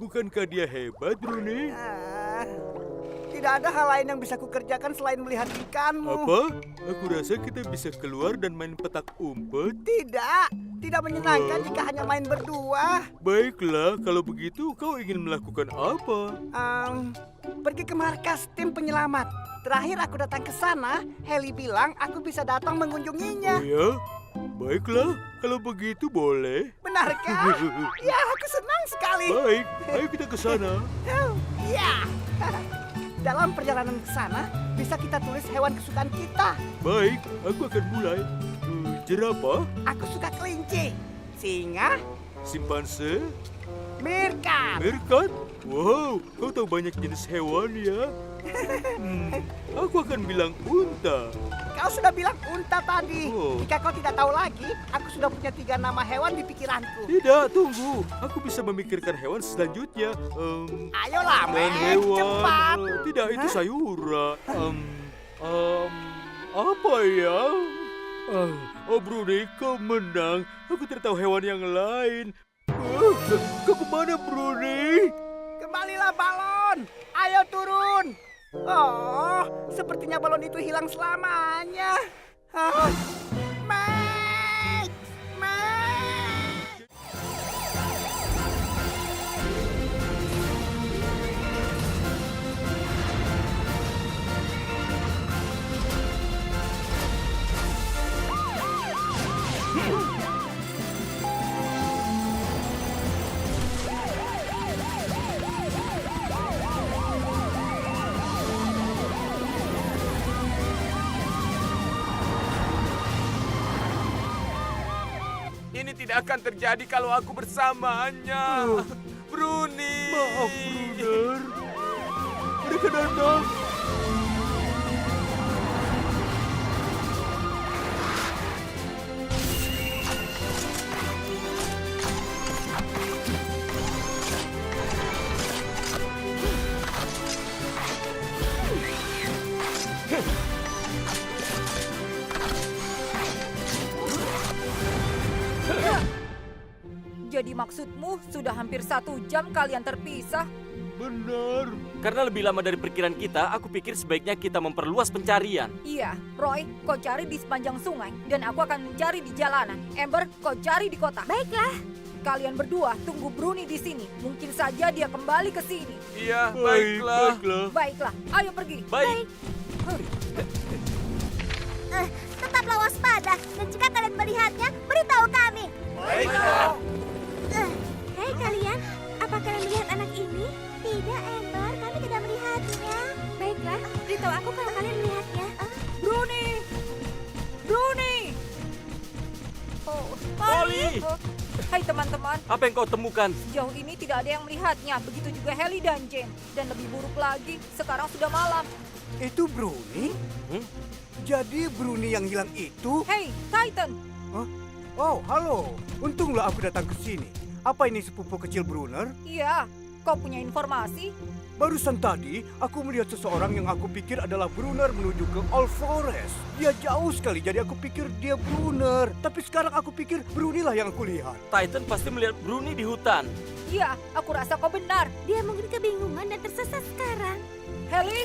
Bukankah dia hebat, Bruni? Tidak ada hal lain yang bisa kukerjakan selain melihat ikanmu. Apa? Aku rasa kita bisa keluar dan main petak umpet. Tidak menyenangkan jika hanya main berdua. Baiklah, kalau begitu kau ingin melakukan apa? Pergi ke markas tim penyelamat. Terakhir aku datang ke sana, Heli bilang aku bisa datang mengunjunginya. Oh ya? Baiklah, kalau begitu boleh. Benarkah? Ya, aku senang sekali. Baik, ayo kita ke sana. Ya. Dalam perjalanan ke sana, bisa kita tulis hewan kesukaan kita. Baik, aku akan mulai. Jerapah, Aku suka kelinci, singa, simpanse, meerkat. meerkat. Wow, kau tahu banyak jenis hewan ya? Aku akan bilang unta. Kau sudah bilang unta tadi. Oh. Jika kau tidak tahu lagi, aku sudah punya 3 nama hewan di pikiranku. Tidak, tunggu. Aku bisa memikirkan hewan selanjutnya. Ayolah, Main Mac, hewan. cepat. Tidak, itu sayuran. Apa ya? Bruni, kau menang. Aku tidak tahu hewan yang lain. Kau kemana, Bruni? Kembalilah balon. Ayo turun. Oh, sepertinya balon itu hilang selamanya. Max! Max! Ini tidak akan terjadi kalau aku bersamanya. Bruni. Maaf, Brunner. Mereka datang. Jadi maksudmu sudah hampir 1 jam kalian terpisah? Benar. Karena lebih lama dari perkiraan kita, aku pikir sebaiknya kita memperluas pencarian. Iya, Roy, kau cari di sepanjang sungai dan aku akan mencari di jalanan. Amber, kau cari di kota. Baiklah. Kalian berdua tunggu Bruni di sini. Mungkin saja dia kembali ke sini. Iya, baiklah. Baiklah, ayo pergi. Baik. Tetaplah waspada, dan jika kalian melihatnya, beritahu kami. Baiklah. Hei kalian, apa kalian melihat anak ini? Tidak, Amber, kami tidak melihatnya. Baiklah, beritahu aku kalau kalian melihatnya. Bruni! Bruni! Oh, Polly! Hai teman-teman, Apa yang kau temukan? sejauh ini tidak ada yang melihatnya. Begitu juga Heli dan Jane. Dan lebih buruk lagi, sekarang sudah malam. Itu Bruni? Jadi Bruni yang hilang itu? Hei, Titan! Oh, halo. Untunglah aku datang ke sini. Apa ini sepupu kecil Brunner? Iya, kau punya informasi? Barusan tadi, aku melihat seseorang yang aku pikir adalah Brunner menuju ke Old Forest. Dia jauh sekali, jadi aku pikir dia Brunner. Tapi sekarang aku pikir Bruni lah yang aku lihat. Titan pasti melihat Bruni di hutan. Iya, aku rasa kau benar. Dia mungkin kebingungan dan tersesat sekarang. Heli,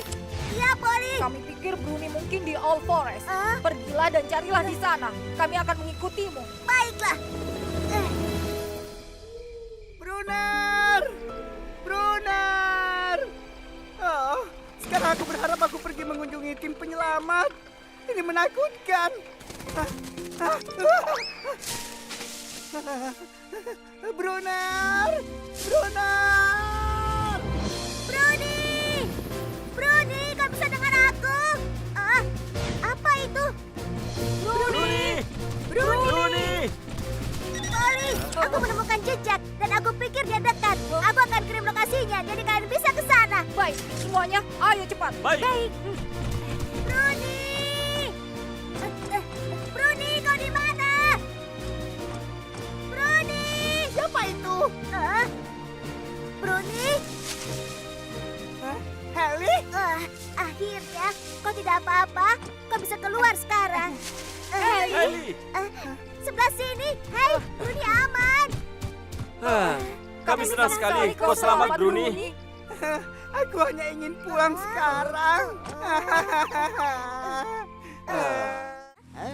Iya, Polly. kami pikir Bruni mungkin di Old Forest. Pergilah dan carilah di sana. Kami akan mengikutimu. Baiklah. Brunner! Brunner! Oh, sekarang aku berharap aku pergi mengunjungi tim penyelamat. Ini menakutkan. Brunner! Brunner! Bruni! Bruni, kau bisa dengar aku? Apa itu? Bruni! Bruni! Bruni! Polly, aku menemukan jejak dan aku pikir dia dekat. Aku akan kirim lokasinya, jadi kalian bisa ke sana. Baik, semuanya, ayo cepat. Baik. Bruni! Bruni, kau di mana? Bruni! Siapa itu? Bruni? Heli? Akhirnya, kau tidak apa-apa. Kau bisa keluar sekarang. Heli! Sebelah sini. Hei, Bruni aman. Kami senang sekali kau selamat, Bruni. Aku hanya ingin pulang sekarang.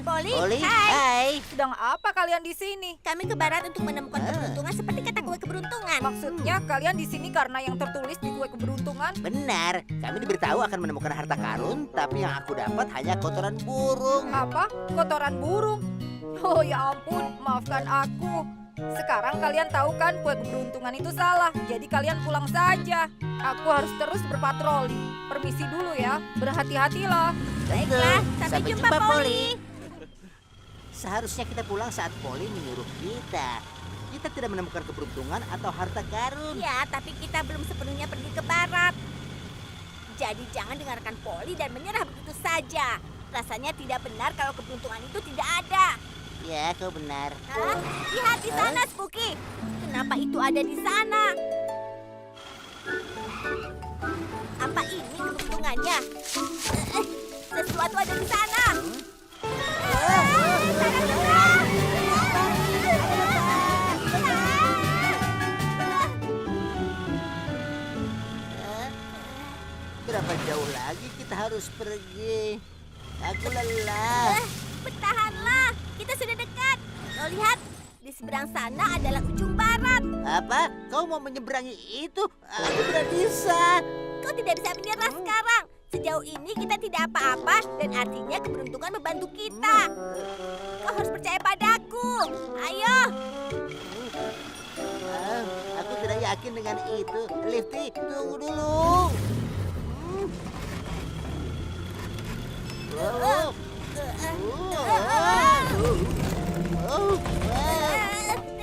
Polly, hai. Sedang apa kalian di sini? Kami ke barat untuk menemukan keberuntungan seperti kata kue keberuntungan. Maksudnya kalian di sini karena yang tertulis di kue keberuntungan? Benar, kami diberitahu akan menemukan harta karun, tapi yang aku dapat hanya kotoran burung. Apa? Kotoran burung? Oh ya ampun, maafkan aku. Sekarang kalian tahu kan kue keberuntungan itu salah. Jadi kalian pulang saja. Aku harus terus berpatroli. Permisi dulu ya. Berhati-hatilah. Baiklah, sampai jumpa, Polly. Seharusnya kita pulang saat Polly menyuruh kita. Kita tidak menemukan keberuntungan atau harta karun. Ya, tapi kita belum sepenuhnya pergi ke barat. Jadi jangan dengarkan Polly dan menyerah begitu saja. Rasanya tidak benar kalau keberuntungan itu tidak ada. Ya, kau benar. Hah? Lihat di sana, Spooky. Kenapa itu ada di sana? Apa ini keberuntungannya? Sesuatu ada di sana. Sarang lebah! Berapa jauh lagi kita harus pergi? Aku lelah. Bertahanlah, kita sudah dekat. Kau lihat, di seberang sana adalah ujung barat. Apa? Kau mau menyeberangi itu? Aku tidak bisa. Kau tidak bisa menyerah sekarang. Sejauh ini kita tidak apa-apa dan artinya keberuntungan membantu kita. Kau harus percaya padaku. Ayo. Aku tidak yakin dengan itu. Lifty, tunggu dulu.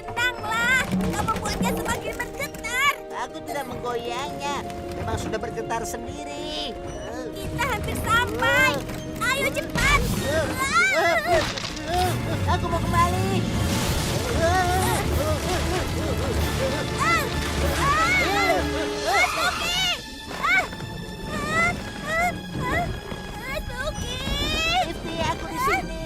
Tenanglah, kau membuatnya semakin bergetar. Aku tidak menggoyangnya. Memang sudah bergetar sendiri. Kita hampir sampai. Ayo cepat. Aku mau kembali. Lifty, aku di sini.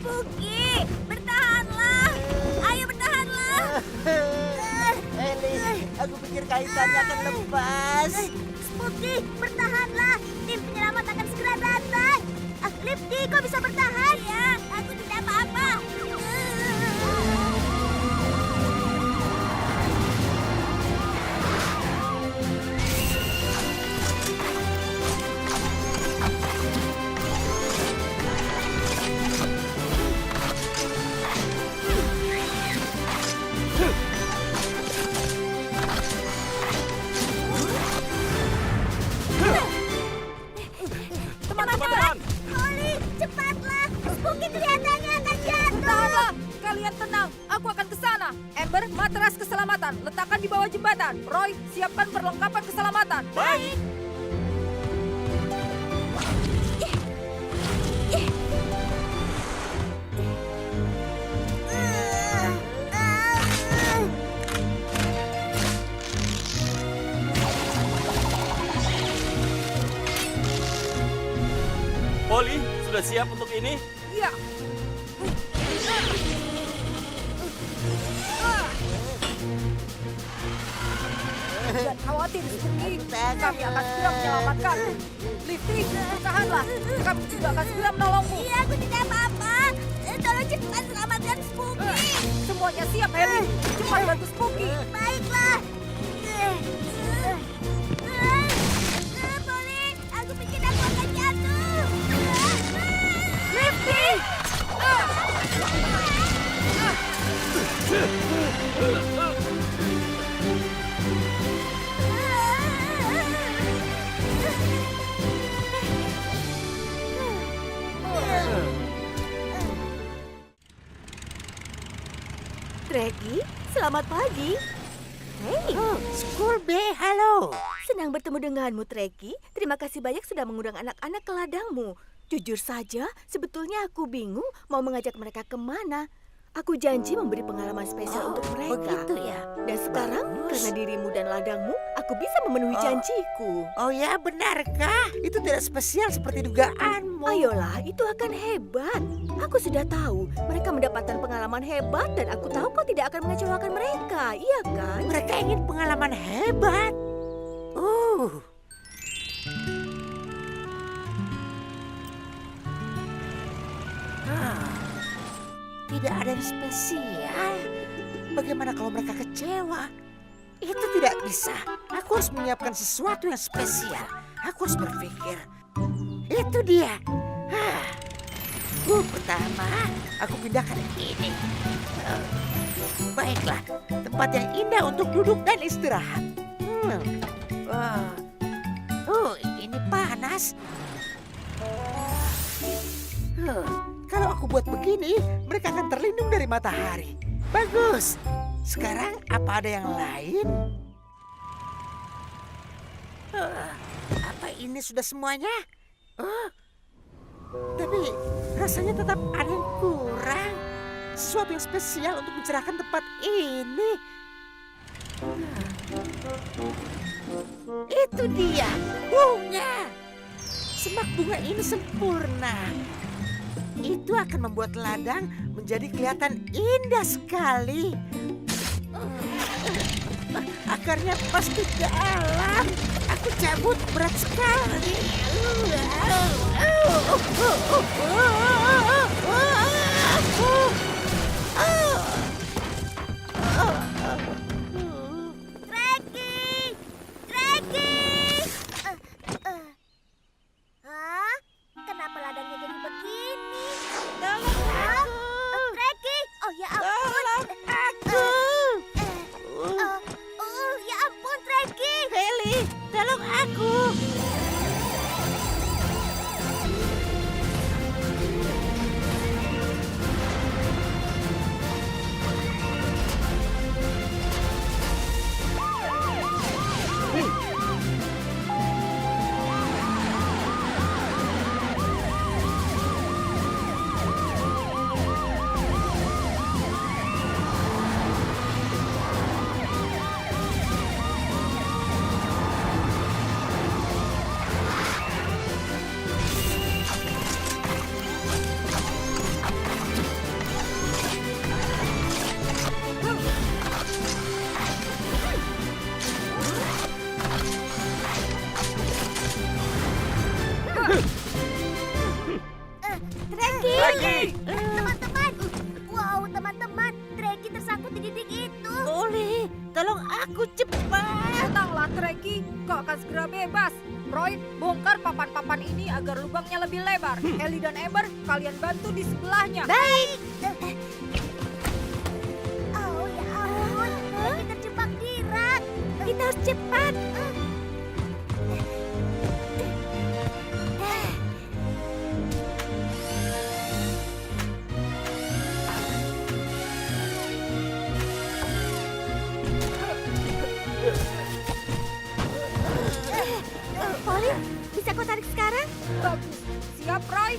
Spooky, bertahanlah. Ayo bertahanlah. Alice, aku pikir kaitannya akan lepas. Spooky, bertahanlah. Tim penyelamat akan segera datang. Lifty, kau bisa bertahan? Iya, aku tidak apa-apa. Teman-teman, Polly, cepatlah. Spooky kelihatannya akan jatuh. tahanlah. Kalian tenang, aku akan ke sana. Ember, matras keselamatan, letakkan di bawah jembatan. Roy, siapkan perlengkapan keselamatan. Baik. Polly, sudah siap untuk ini? Iya. Jangan khawatir, Spooky. Kami akan segera menyelamatkan. Lifty, bertahanlah. Kami juga akan segera menolongmu. Iya, aku tidak apa-apa. Tolong cepat selamatkan Spooky. Semuanya siap, Helen. Cepat bantu Spooky. Baiklah. Polly, aku pikir aku akan jatuh. Lifty! Treki, selamat pagi. Hei, Oh, Skulbe, halo. senang bertemu denganmu, Treki. Terima kasih banyak sudah mengundang anak-anak ke ladangmu. Jujur saja, sebetulnya aku bingung mau mengajak mereka kemana. Aku janji memberi pengalaman spesial untuk mereka. begitu ya? Dan sekarang, karena dirimu dan ladangmu, aku bisa memenuhi janjiku. Oh ya, benarkah? Itu tidak spesial seperti dugaanmu. Ayolah, itu akan hebat. Aku sudah tahu mereka mendapatkan pengalaman hebat dan aku tahu kau tidak akan mengecewakan mereka, iya kan? Mereka ingin pengalaman hebat. Tidak ada yang spesial. Bagaimana kalau mereka kecewa? Itu tidak bisa. Aku harus menyiapkan sesuatu yang spesial. Aku harus berpikir. Itu dia. Pertama, aku pindahkan ini. Baiklah, tempat yang indah untuk duduk dan istirahat. Ini panas. Kalau aku buat begini, mereka akan terlindung dari matahari. Bagus. Sekarang apa ada yang lain? Apa ini sudah semuanya? Tapi rasanya tetap ada yang kurang. Sesuatu yang spesial untuk mencerahkan tempat ini. Itu dia, bunga. Semak bunga ini sempurna. Itu akan membuat ladang menjadi kelihatan indah sekali. Akarnya pasti dalam. Aku cabut berat sekali. Treki! Treki! Hah? Kenapa ladangnya jadi begini? Tolong aku! Treki! Oh ya ampun! Aku. Ya ampun, Treki! Heli, tolong aku. Treki! Teman-teman! Wow, teman-teman! Treki tersangkut di dinding itu. Oli, tolong aku cepat. Tenanglah, Treki. Kau akan segera bebas. Roy, bongkar papan-papan ini agar lubangnya lebih lebar. Ellie dan Eber, kalian bantu di sebelahnya. Baik. Oh ya ampun, Treki terjebak di rak. Kita harus cepat. Polly, bisa kau tarik sekarang? Bagus. Siap, Roy?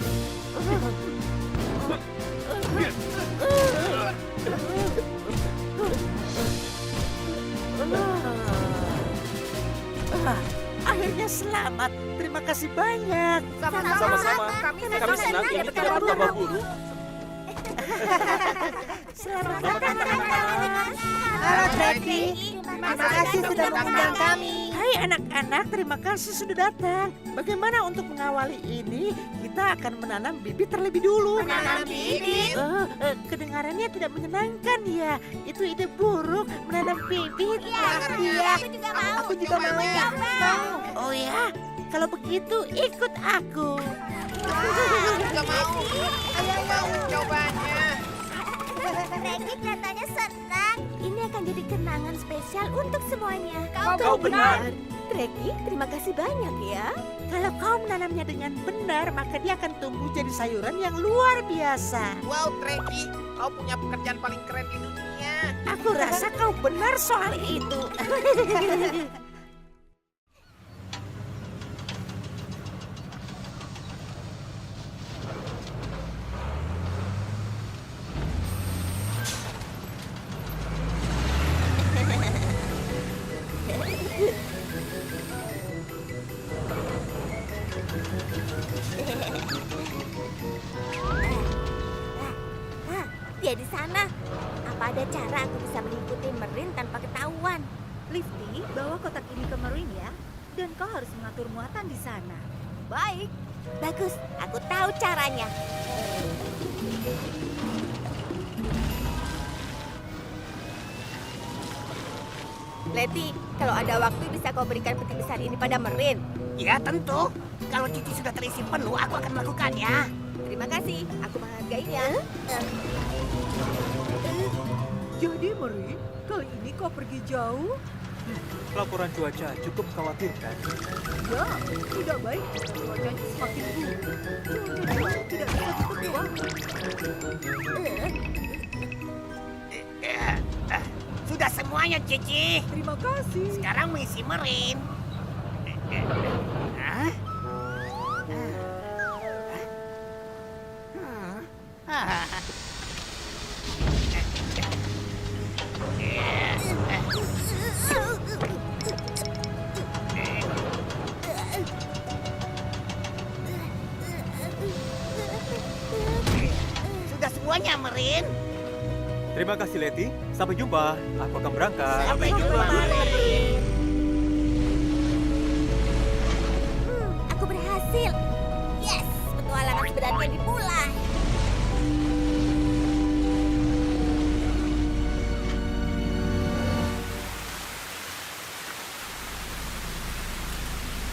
Akhirnya selamat. Terima kasih banyak. Sama-sama. Kami senang ini tidak bertambah buruk. Selamat datang, teman-teman. Halo, Treki. Terima kasih sudah mengundang kami. Hai anak-anak, terima kasih sudah datang. Bagaimana untuk mengawali ini? Kita akan menanam bibit terlebih dulu. Menanam bibit? Kedengarannya tidak menyenangkan ya. Itu ide buruk, menanam bibit. Iya, aku juga mau. Mau. Oh ya, kalau begitu ikut aku. Treki kelihatannya senang. Ini akan jadi kenangan spesial untuk semuanya. Kau benar. Treki, terima kasih banyak ya. Kalau kau menanamnya dengan benar, maka dia akan tumbuh jadi sayuran yang luar biasa. Wow, Treki, kau punya pekerjaan paling keren di dunia. Aku rasa kau benar soal itu. Dia di sana. Apa ada cara aku bisa mengikuti Merin tanpa ketahuan? Lifty, bawa kotak ini ke Marine ya. Dan kau harus mengatur muatan di sana. Baik. Bagus, aku tahu caranya. Leti, kalau ada waktu bisa kau berikan peti besar ini pada Merin. Ya tentu. Kalau Cici sudah terisi penuh, aku akan melakukannya. Terima kasih, aku menghargainya. Jadi Marine, kali ini kau pergi jauh? Laporan cuaca cukup khawatirkan. Ya, tidak baik. Cuacanya semakin buruk. Cuaca tidak bisa ditebak. Sudah semuanya, Cici. Terima kasih. Sekarang mengisi Merin. Hah? Sudah semuanya, Merin. Terima kasih Leti. Sampai jumpa. Aku akan berangkat. Sampai jumpa, Merin. Aku berhasil. Yes, petualangan sebenarnya dimulai.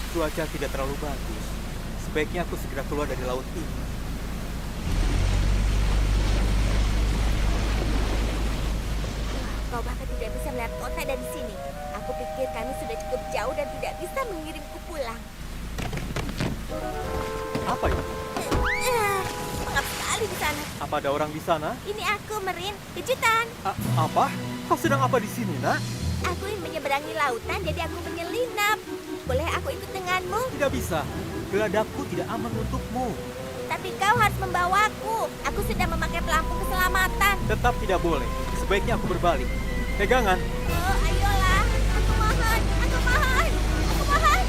Cuaca tidak terlalu bagus. Sebaiknya aku segera keluar dari laut ini. Kau bahkan tidak bisa melihat kota dari sini. Aku pikir kami sudah cukup jauh dan tidak bisa mengirimku pulang. Apa itu? Pengap sekali di sana. Apa ada orang di sana? Ini aku, Merin. Kejutan. Apa? Kau sedang apa di sini, Nak? Aku ingin menyeberangi lautan, jadi aku menyelinap. Boleh aku ikut denganmu? Tidak bisa. Geladapku tidak aman untukmu. Tapi kau harus membawaku. Aku sudah memakai pelampung keselamatan. Tetap tidak boleh. Sebaiknya aku berbalik. Pegangan. Oh, ayolah. Aku mohon. Aku mohon. Aku mohon.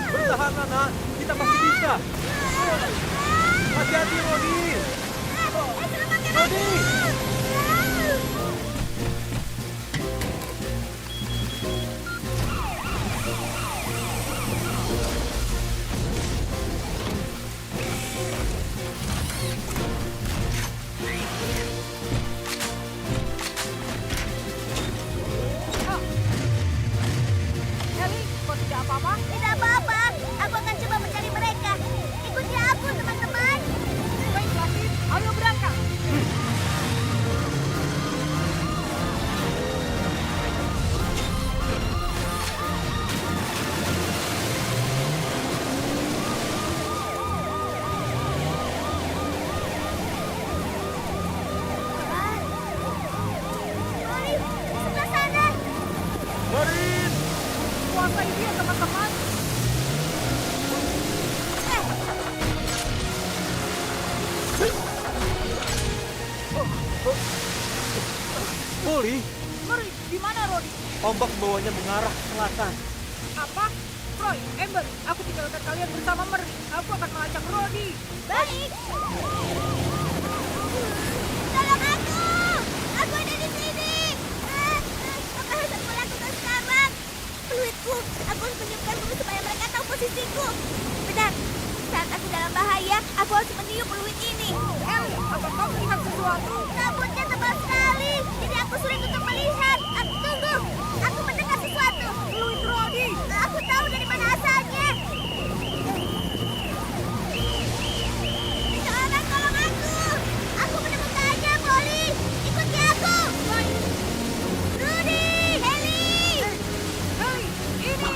Bertahan, Nak. Kita masih bisa. Hati-hati, Rodi. Rodi. Heli, kau tidak apa-apa? Tidak apa-apa. Aku akan coba mencari mereka. Ikuti aku, teman-teman. Baiklah, Sid. Ayo berangkat. Oli, di sebelah sana. Marin. Kuasai dia, teman-teman. Molly, Meri, di mana Rodi? ombak bawahnya mengarah ke selatan. Apa? Roy, Ember, aku tinggalkan kalian bersama Meri. Aku akan melacak Rodi. Baik. Tolong aku. Aku ada di sini. Apa harus aku lakukan sekarang? Fluidku. Aku harus meniupkan dulu supaya mereka tahu posisiku. Benar. Saat aku dalam bahaya, aku harus meniup fluid ini. Eli, apa kau melihat sesuatu? Kabutnya tebal sekali. Jadi aku sulit untuk melihat. Tunggu. Aku mendengar sesuatu. Fluid Rodi. Aku tahu dari mana asalnya. Seseorang tolong aku. Aku menemukannya, Molly. Ikuti aku. Rudy, Heli. Heli, ini.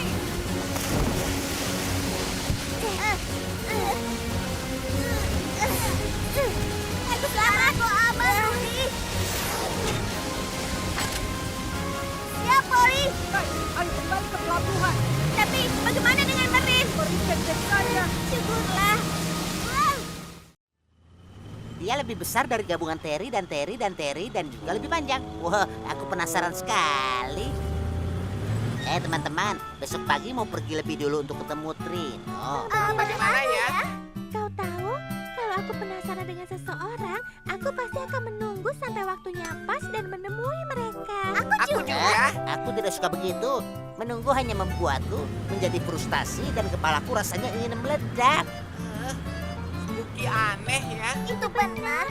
ke pelabuhan. Tapi bagaimana dengan Merin? Merin baik-baik saja. Syukurlah. Wow. Dia lebih besar dari gabungan Terry dan Terry dan Terry dan juga lebih panjang. Wah, aku penasaran sekali. Teman-teman, besok pagi mau pergi lebih dulu untuk ketemu Trino. Bagaimana ya? Kau tahu, kalau aku penasaran dengan seseorang, aku pasti akan menunggu sampai waktunya pas dan menemui mereka. Aku juga. Aku tidak suka begitu. Menunggu hanya membuatku menjadi frustasi dan kepalaku rasanya ingin meledak. Spooky aneh ya. Itu benar.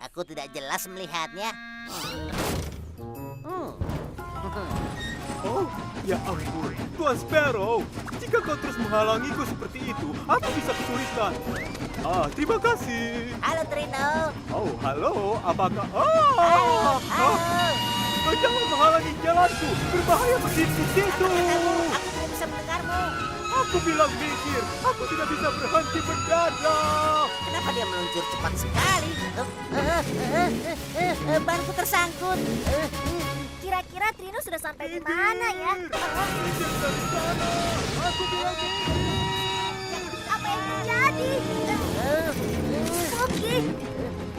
Aku tidak jelas melihatnya. Oh, ya ampun. Tuan Sparrow, jika kau terus menghalangiku seperti itu, aku bisa kesulitan. Terima kasih. Halo Trino. Oh, halo. Apakah... Halo. Kau jangan menghalangi jalanku. Berbahaya berdiri di situ. Aku tidak bisa mendengarmu. Aku bilang mikir. Aku tidak bisa berhenti mendadak. Kenapa dia meluncur cepat sekali? Banku tersangkut. Kira-kira Trino sudah sampai di mana ya? Minggir dari sana. Aku bilang Apa yang terjadi? Oke,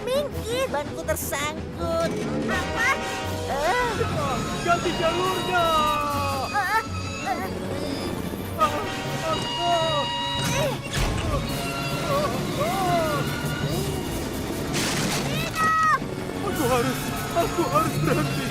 minggir. Banku tersangkut. Apa? ganti jalurnya. Aku harus berhenti.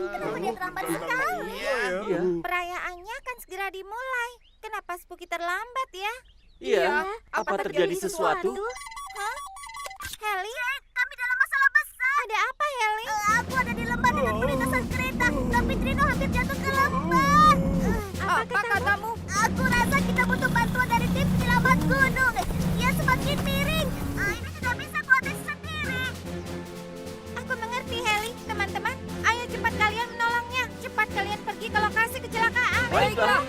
Kenapa dia terlambat sekali? Iya. Perayaannya akan segera dimulai. Kenapa Spooky terlambat ya? Iya, apa terjadi sesuatu? Hah? Heli? Kami dalam masalah besar. Ada apa, Heli? Aku ada di lembah dengan perlintasan kereta, tapi Trino hampir jatuh ke lembah. Apa katamu? Aku rasa kita butuh bantuan dari tim penyelamat gunung. Dia semakin miring. Ini tidak bisa kuatasi sendiri. Aku mengerti, Heli. Teman-teman, ayo cepat kalian menolongnya. Cepat kalian pergi ke lokasi kecelakaan. Baiklah.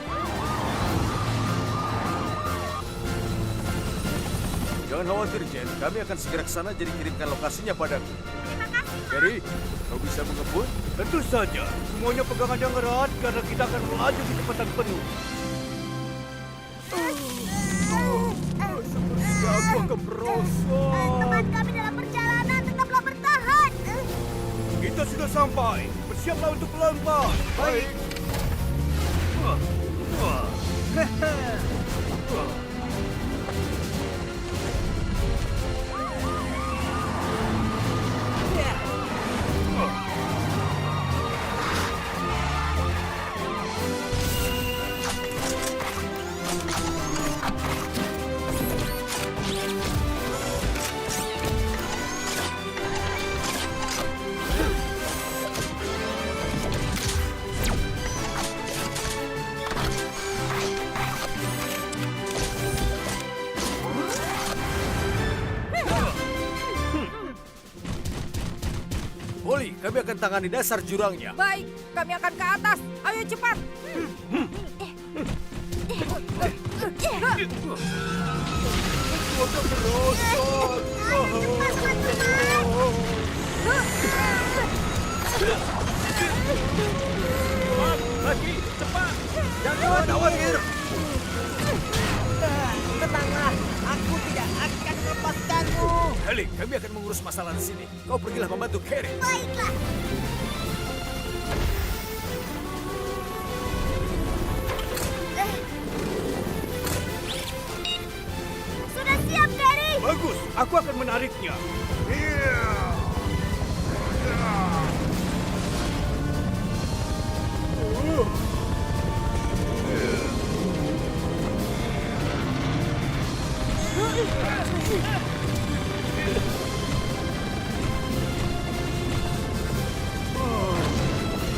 Jangan khawatir, Jen. Kami akan segera ke sana, jadi kirimkan lokasinya padaku. Terima kasih. Gary, kau bisa mengebut? Tentu saja. Semuanya pegangan yang erat karena kita akan melaju kecepatan penuh. Sepertinya aku akan merosot. Teman kami dalam perjalanan, tetaplah bertahan. Kita sudah sampai. Bersiaplah untuk melompat. Baik. Oli, kami akan tangani dasar jurangnya. Baik, kami akan ke atas. Ayo cepat. Lagi, cepat. Jangan khawatir. Tenanglah, aku tidak akan melepaskanmu. Heli, kami akan mengurus masalah di sini. Kau pergilah membantu Carrie. Baiklah. Sudah siap, Gary? Bagus, aku akan menariknya.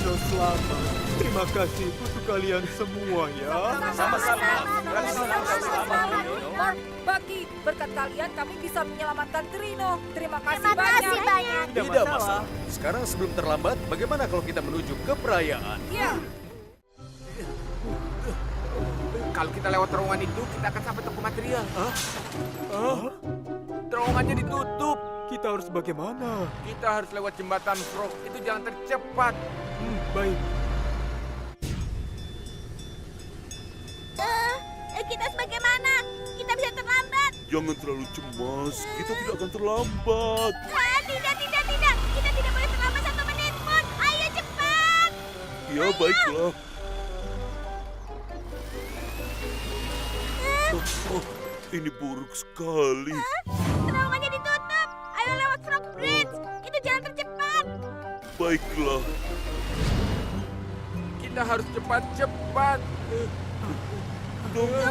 Sudah selamat. Terima kasih untuk kalian semua ya. Sama-sama. Mark, Bucky, berkat kalian kami bisa menyelamatkan Trino. Terima kasih Terima kasih banyak. banyak. Tidak masalah. Sekarang sebelum terlambat, bagaimana kalau kita menuju ke perayaan? Ya, Kalau kita lewat terowongan itu, kita akan sampai toko material. Terowongannya ditutup. Kita harus bagaimana? Kita harus lewat jembatan Frog. Itu jalan tercepat. Baik. Kita bagaimana? Kita bisa terlambat. Jangan terlalu cemas, kita tidak akan terlambat. Tidak. Kita tidak boleh terlambat 1 menit pun. Ayo cepat. Ya, baiklah. Oh, ini buruk sekali. Terowongannya ditutup. Ayo lewat Frog Bridge. Itu jalan tercepat. Baiklah. Kita harus cepat-cepat. Tunggu.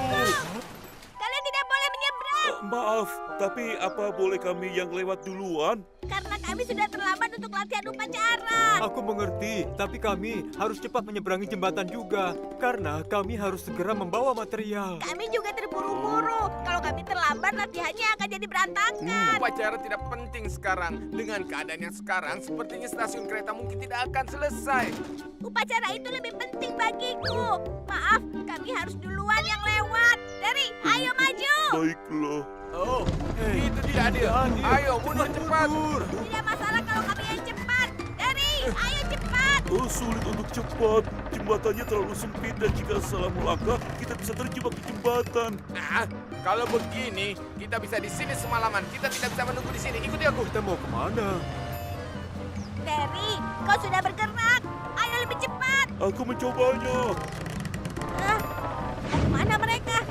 Kalian tidak boleh menyeberang. Maaf, tapi apa boleh kami yang lewat duluan? Karena kami sudah terlambat untuk latihan upacara. Aku mengerti, tapi kami harus cepat menyeberangi jembatan juga. Karena kami harus segera membawa material. Kami juga terburu-buru. Kalau kami terlambat, latihannya akan jadi berantakan. Upacara tidak penting sekarang. Dengan keadaan yang sekarang, sepertinya stasiun kereta mungkin tidak akan selesai. Upacara itu lebih penting bagiku. Maaf, kami harus duluan yang lewat. Dari, ayo maju. Baiklah. Oh, itu tidak adil. Ayo, mundur cepat. Tidak masalah kalau kami yang cepat. Dari, ayo cepat. Oh, sulit untuk cepat. Jembatannya terlalu sempit dan jika salah melangkah, kita bisa terjebak di jembatan. Nah, kalau begini, kita bisa di sini semalaman. Kita tidak bisa menunggu di sini. Ikuti aku. Kita mau kemana? Dari, kau sudah bergerak. Ayo lebih cepat. Aku mencobanya. Mana mereka?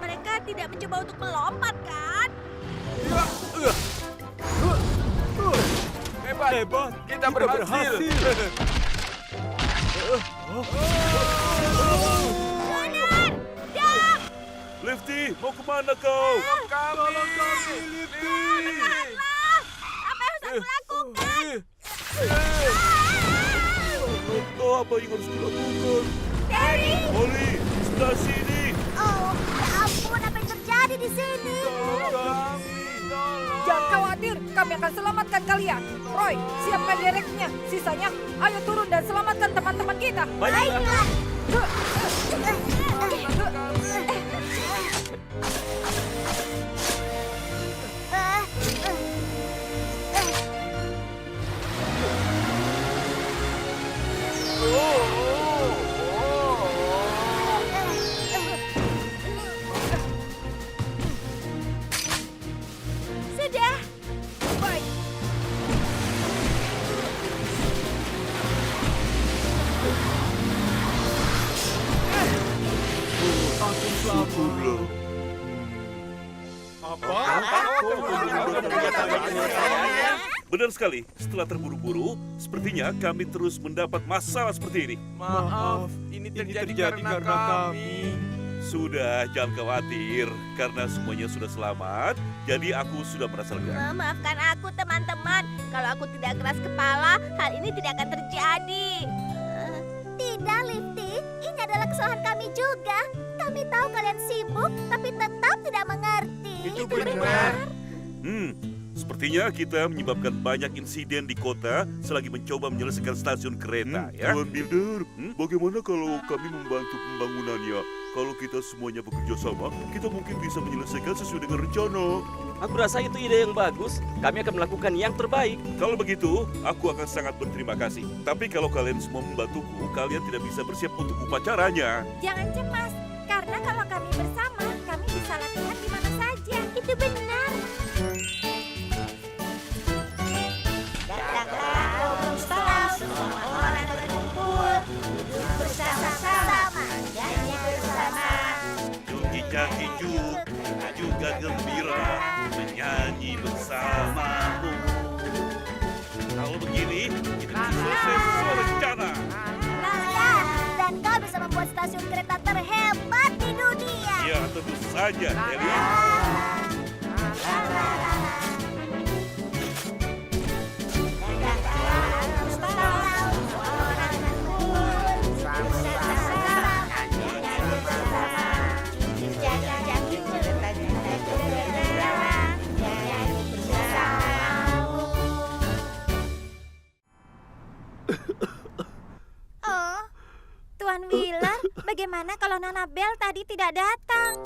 Mereka tidak mencoba untuk melompat, kan? Hebat. Hebat. Kita berhasil. Benar! Dam! Lefty, mau kemana kau? Kami. Tahanlah! Apa yang harus aku lakukan? Oh, apa yang harus dilakukan? Terry! Molly, sebelah sini. Oh, ya ampun, apa yang terjadi di sini? jangan khawatir, kami akan selamatkan kalian. Roy, siapkan dereknya. Sisanya, ayo turun dan selamatkan teman-teman kita. Baiklah. Sudah. Baik. Syukurlah. Benar sekali, setelah terburu-buru, sepertinya kami terus mendapat masalah seperti ini. Maaf, ini terjadi karena kami. Sudah, jangan khawatir, karena semuanya sudah selamat, jadi aku sudah merasa lega. Maafkan aku, teman-teman. Kalau aku tidak keras kepala, hal ini tidak akan terjadi. Tidak, Lifty. Ini adalah kesalahan kami juga. Kami tahu kalian sibuk, tapi tetap tidak mengerti. Itu benar. Sepertinya kita menyebabkan banyak insiden di kota selagi mencoba menyelesaikan stasiun kereta, ya. Tuan Builder, bagaimana kalau kami membantu pembangunannya? Kalau kita semuanya bekerja sama, kita mungkin bisa menyelesaikan sesuai dengan rencana. Aku rasa itu ide yang bagus. Kami akan melakukan yang terbaik. Kalau begitu, aku akan sangat berterima kasih. Tapi kalau kalian semua membantuku, kalian tidak bisa bersiap untuk upacaranya. Jangan cemas, karena kalau kami bersama, kami bisa latihan di mana saja. Itu benar. Datanglah bersama, semua orang berkumpul, duduk bersama-sama, nyanyi bersama. Juk, kita juga gembira menyanyi bersamamu. Kalau begini, kita bisa selesai sesuai rencana. Ya, dan kau bisa membuat stasiun kereta terhebat di dunia. Ya, tentu saja, Ellie. Wheeler, bagaimana kalau Nona Bell tadi tidak datang?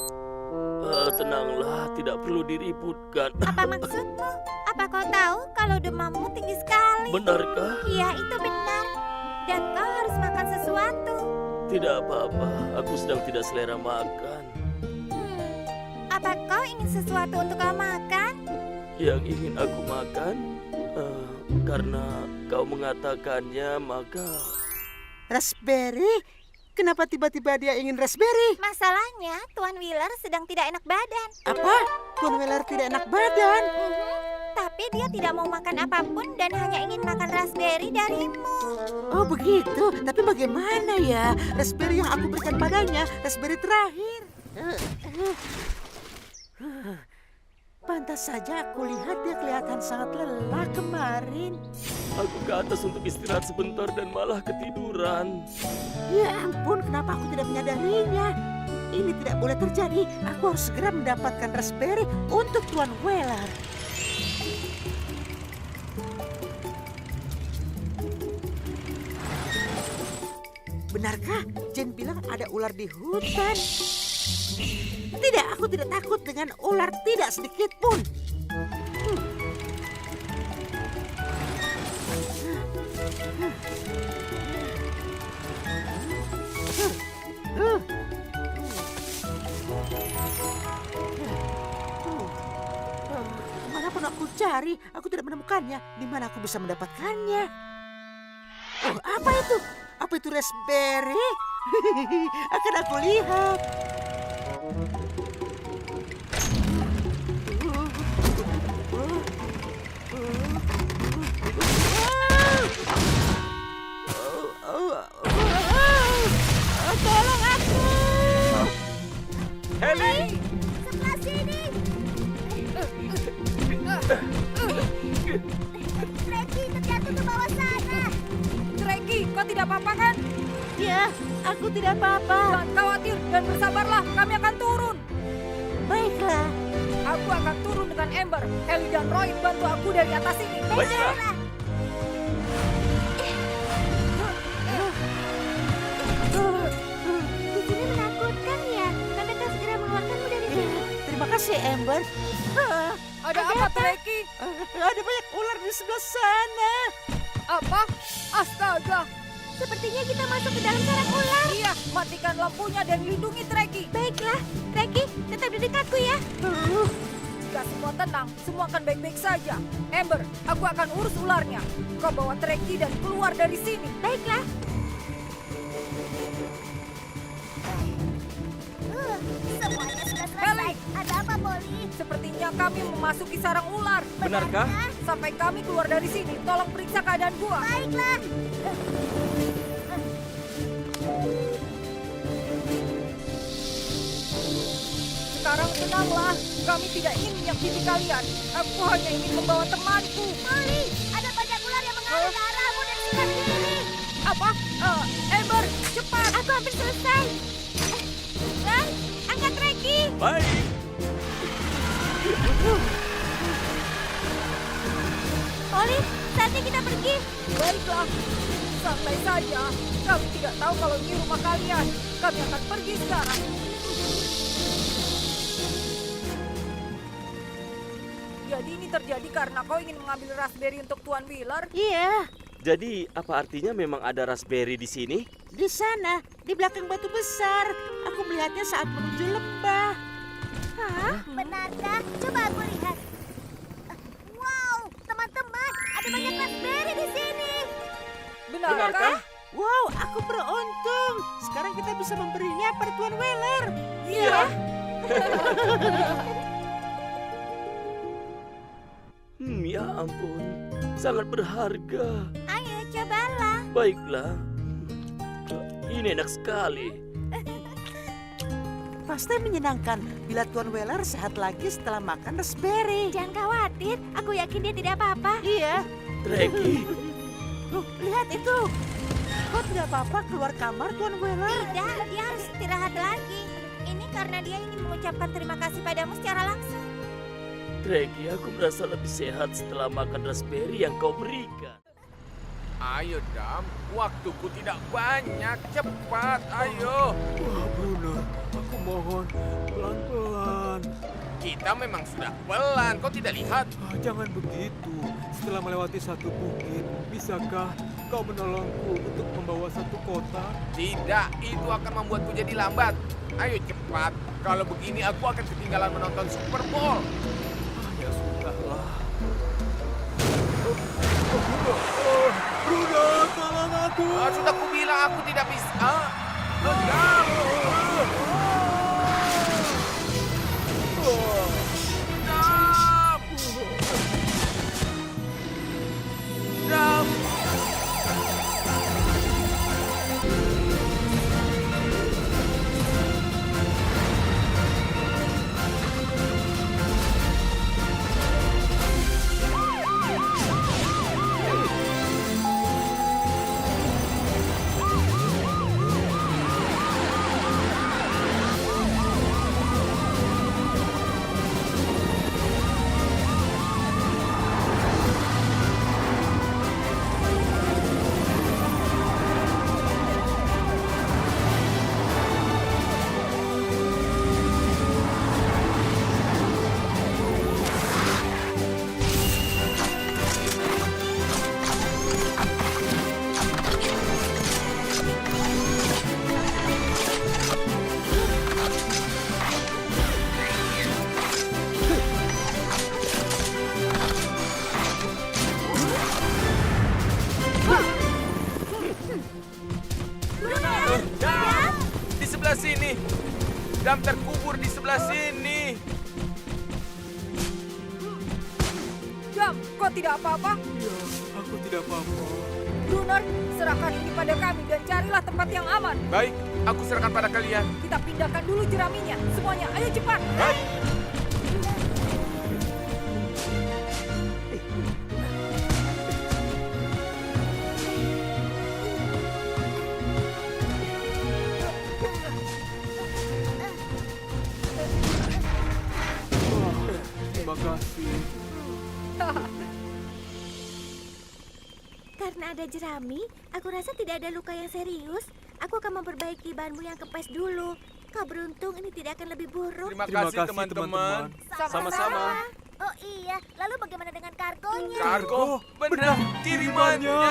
Tenanglah, tidak perlu diributkan. Apa maksudmu? Apa kau tahu kalau demammu tinggi sekali? Benarkah? Iya, itu benar. Dan kau harus makan sesuatu. Tidak apa-apa, aku sedang tidak selera makan. Apa kau ingin sesuatu untuk kau makan? Yang ingin aku makan, karena kau mengatakannya, maka... Raspberry? Kenapa tiba-tiba dia ingin raspberry? Masalahnya, Tuan Wheeler sedang tidak enak badan. Apa? Tuan Wheeler tidak enak badan? Tapi dia tidak mau makan apapun dan hanya ingin makan raspberry darimu. Oh begitu, tapi bagaimana ya? Raspberry yang aku berikan padanya, raspberry terakhir. Pantas saja aku lihat dia kelihatan sangat lelah kemarin. Aku ke atas untuk istirahat sebentar dan malah ketiduran. Ya ampun, kenapa aku tidak menyadarinya? Ini tidak boleh terjadi. Aku harus segera mendapatkan raspberry untuk Tuan Wheeler. Benarkah Jane bilang ada ular di hutan? Tidak, aku tidak takut dengan ular, tidak sedikit pun. Manapun aku cari, aku tidak menemukannya. Di mana aku bisa mendapatkannya? Oh, apa itu? Apa itu raspberry? Akan aku lihat. Tolong aku! Heli! Sebelah sini. Reggie terjatuh ke bawah sana. Reggie, kau tidak apa-apa kan? Ya, aku tidak apa-apa. Jangan khawatir dan bersabarlah, kami akan turun. Baiklah. Aku akan turun dengan Amber. Ellie dan Roy bantu aku dari atas ini. Baiklah. Di sini menakutkan ya. Kami akan segera mengeluarkanmu dari sini. Terima kasih, Amber. Ada apa, Reggie? Ada banyak ular di sebelah sana. Apa? Astaga! Sepertinya kita masuk ke dalam sarang ular. Iya, matikan lampunya dan lindungi Reggie. Baiklah, Reggie, tetap di dekatku ya. Jika semua tenang, semua akan baik-baik saja. Amber, aku akan urus ularnya. Kau bawa Reggie dan keluar dari sini. Baiklah. Semuanya sudah selesai. Ada apa, Molly? Sepertinya kami memasuki sarang ular. Benarkah? Sampai kami keluar dari sini, tolong periksa keadaan gua. Baiklah. Sekarang tenanglah, kami tidak ingin menyakiti kalian. Aku hanya ingin membawa temanku. Molly, ada banyak ular yang mengalir ke arahmu dan sebelah kiri. Apa? Amber, cepat. Aku hampir selesai. Ray, angkat Reggie. Baik. Molly, saatnya kita pergi. Baiklah, santai saja. Kami tidak tahu kalau ini rumah kalian. Kami akan pergi sekarang. Jadi ini terjadi karena kau ingin mengambil raspberry untuk Tuan Wheeler? Iya, Jadi, apa artinya memang ada raspberry di sini? di sana, di belakang batu besar. Aku melihatnya saat menuju lembah. Hah? Benarkah? Coba aku lihat. Wow, teman-teman, ada banyak raspberry di sini. Benarkah? Wow, aku beruntung. Sekarang kita bisa memberinya pada Tuan Wheeler. Iya. Ya ampun, sangat berharga. Ayo, cobalah. Baiklah, ini enak sekali. Pasti menyenangkan bila Tuan Wheeler sehat lagi setelah makan raspberry. Jangan khawatir, aku yakin dia tidak apa-apa. Iya. Reggie, Lihat itu. Kau tidak apa-apa keluar kamar, Tuan Wheeler? Tidak, dia harus istirahat lagi. Ini karena dia ingin mengucapkan terima kasih padamu secara langsung. Reggie, aku merasa lebih sehat setelah makan raspberry yang kau berikan. Ayo, Dam. Waktuku tidak banyak. Cepat, ayo. Wah, Bruner, aku mohon pelan-pelan. Kita memang sudah pelan. Kau tidak lihat? Jangan begitu. Setelah melewati satu bukit, bisakah kau menolongku untuk membawa satu kota? Tidak, itu akan membuatku jadi lambat. Ayo cepat. Kalau begini aku akan ketinggalan menonton Super Bowl. Ya sudahlah. Bruner, tolong aku. Sudah kubilang aku tidak bisa. Dam. Dam. Dam. Dam, di sebelah sini. Dam terkubur di sebelah sini. Dam, kau tidak apa-apa? Ya, aku tidak apa-apa. Bruner, serahkan ini pada kami dan carilah tempat yang aman. Baik, aku serahkan pada kalian. Kita pindahkan dulu jeraminya. Semuanya, ayo cepat. Baik. Terima kasih. Karena ada jerami, aku rasa tidak ada luka yang serius. Aku akan memperbaiki banmu yang kempes dulu. Kau beruntung ini tidak akan lebih buruk. Terima Terima kasih kasih, teman-teman. Sama-sama. Oh iya, lalu bagaimana dengan kargonya? Kargo, benar kirimannya.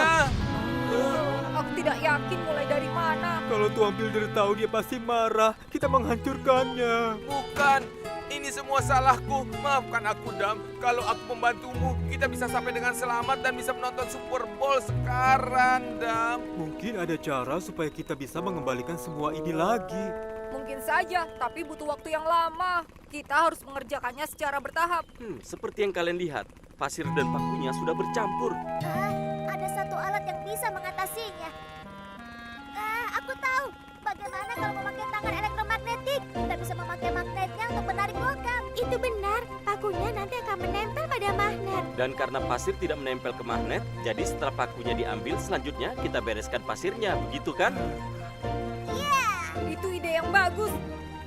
Aku tidak yakin mulai dari mana. Kalau Tuan Builder tahu dia pasti marah. Kita menghancurkannya. Bukan, ini semua salahku. Maafkan aku, Dam. Kalau aku membantumu, kita bisa sampai dengan selamat dan bisa menonton Super Bowl sekarang, Dam. Mungkin ada cara supaya kita bisa mengembalikan semua ini lagi. Mungkin saja, tapi butuh waktu yang lama. Kita harus mengerjakannya secara bertahap. Seperti yang kalian lihat, pasir dan pakunya sudah bercampur. Ada satu alat yang bisa mengatasinya. Aku tahu. Bagaimana kalau memakai tangan elektromagnetik? Kita bisa memakai magnetnya untuk menarik logam. Itu benar. Pakunya nanti akan menempel pada magnet. Dan karena pasir tidak menempel ke magnet, jadi setelah pakunya diambil, selanjutnya kita bereskan pasirnya, begitu kan? Itu ide yang bagus.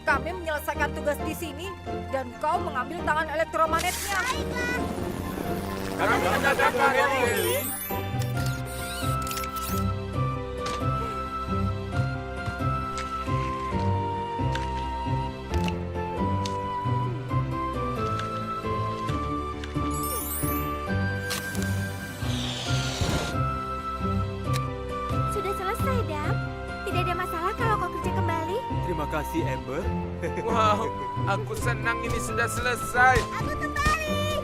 Kami menyelesaikan tugas di sini dan kau mengambil tangan elektromagnetnya. Kami mendatangkan Heli. Sudah selesai, Dam. Tidak ada masalah kalau kau kerja kembali. Terima kasih, Amber. Wow, aku senang ini sudah selesai. Aku kembali.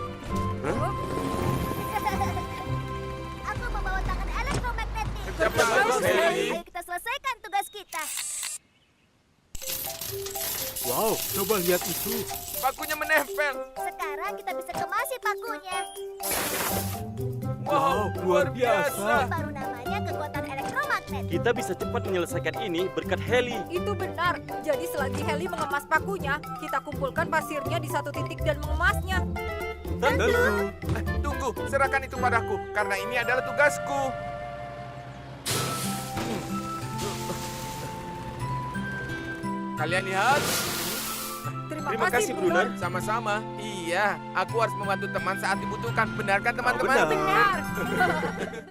Aku membawa tangan elektromagnetik. Cepat, Heli. Ayo kita selesaikan tugas kita. Wow, coba lihat itu. Pakunya menempel. Sekarang kita bisa kemasi pakunya. Wow, luar biasa. Baru namanya kekuatan elektromagnet. Kita bisa cepat menyelesaikan ini berkat Heli. Itu benar. Jadi selagi Heli mengemas pakunya, kita kumpulkan pasirnya di satu titik dan mengemasnya. Tentu. Tunggu, serahkan itu padaku, karena ini adalah tugasku. Kalian lihat? Terima kasih, Bruner. Sama-sama. Iya, aku harus membantu teman saat dibutuhkan. Benar kan teman-teman? benar. Benar.